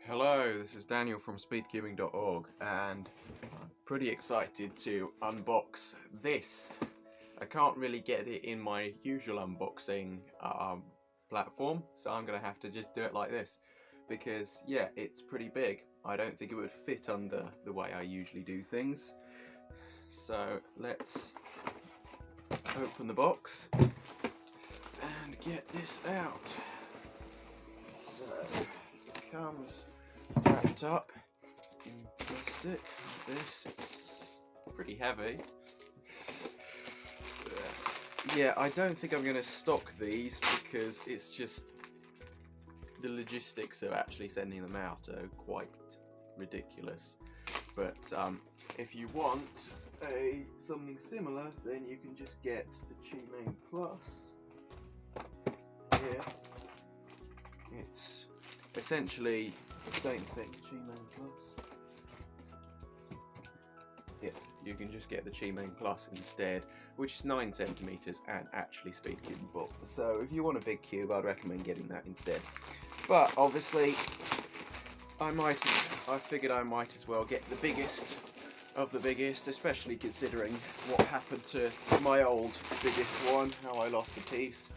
Hello, this is Daniel from speedcubing.org and I'm pretty excited to unbox this. I can't really get it in my usual unboxing platform, so I'm going to have to just do it like this because, yeah, it's pretty big. I don't think it would fit under the way I usually do things. So let's open the box and get this out. So it comes wrapped up in plastic like this. It's pretty heavy. Yeah, I don't think I'm going to stock these because it's just the logistics of actually sending them out are quite ridiculous. But if you want something similar, then you can just get the Qi-Main Plus. Here, it's essentially the same thing, Qi-Main Plus. Yeah, you can just get the Qi-Main Plus instead, which is 9 centimeters and actually speed cubable. So if you want a big cube, I'd recommend getting that instead. But obviously, I figured I might as well get the biggest of the biggest, especially considering what happened to my old biggest one, how I lost a piece.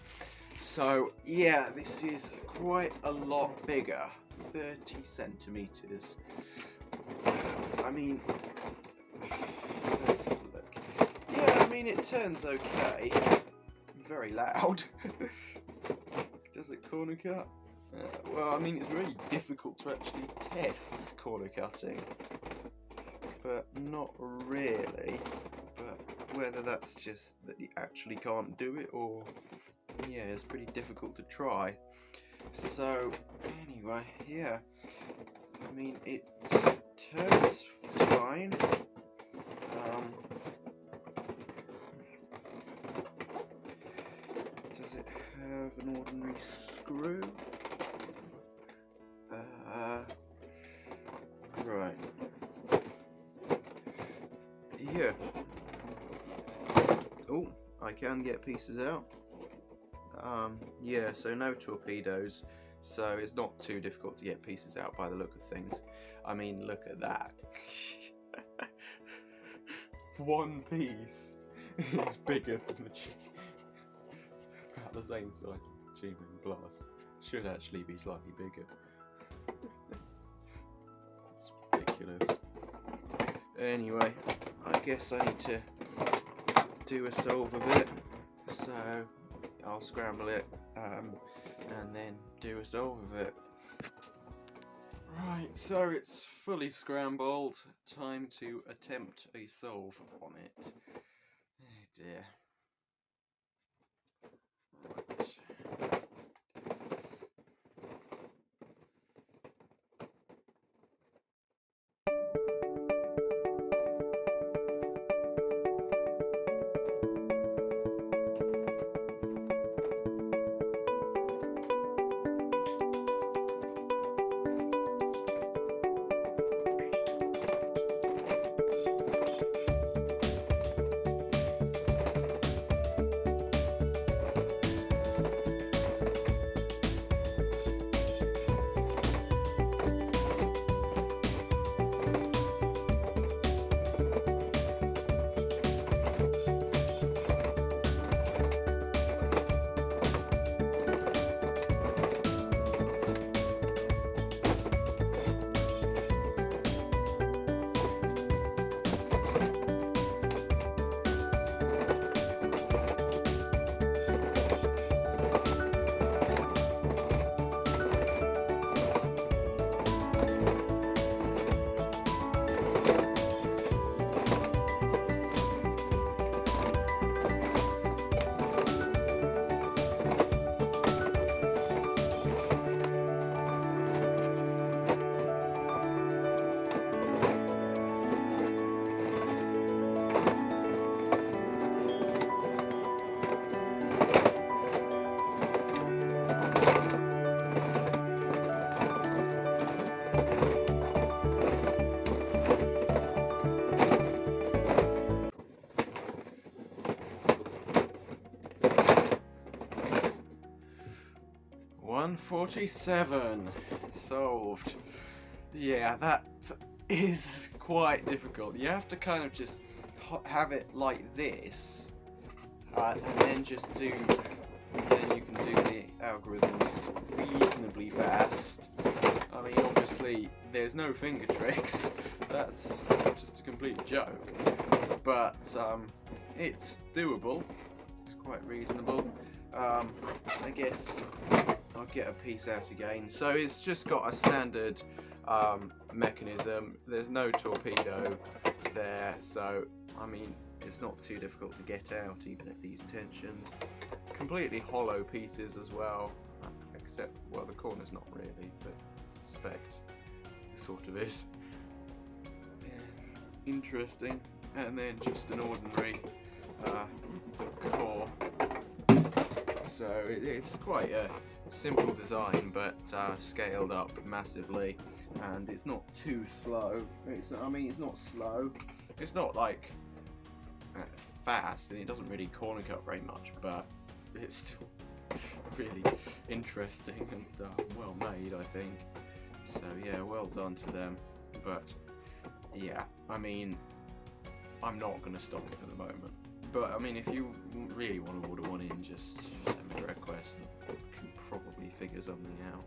So yeah, this is quite a lot bigger, 30 centimeters. I mean, let's have a look. Yeah, I mean it turns okay. Very loud. Does it corner cut? Well, I mean it's really difficult to actually test corner cutting, but not really. But whether that's just that you actually can't do it, or yeah, it's pretty difficult to try. So anyway, yeah, I mean it turns fine. Does it have an ordinary screw? Right. Yeah. Oh, I can get pieces out. Yeah, so no torpedoes, so it's not too difficult to get pieces out by the look of things. I mean, look at that. One piece is bigger than the about the same size as the Qi-Main Plus. Should actually be slightly bigger. It's ridiculous. Anyway, I guess I need to do a solve of it, so I'll scramble it and then do a solve of it. Right, so it's fully scrambled. Time to attempt a solve on it. Oh dear. Right. 147 solved. Yeah, that is quite difficult. You have to kind of just have it like this, and then just do. Then you can do the algorithms reasonably fast. I mean, obviously, there's no finger tricks. That's just a complete joke. But it's doable. It's quite reasonable. I guess I'll get a piece out again. So it's just got a standard mechanism. There's no torpedo there, so I mean it's not too difficult to get out even at these tensions. Completely hollow pieces as well, except, well, the corner's not really, but I suspect it sort of is. Yeah, interesting. And then just an ordinary core. So it's quite a simple design, but scaled up massively, and it's not too slow. I mean, it's not slow. It's not like fast, and it doesn't really corner cut very much, but it's still really interesting and well made, I think. So yeah, well done to them. But yeah, I mean, I'm not going to stock it at the moment. But I mean, if you really want to order one in, just send me a request and I can probably figure something out.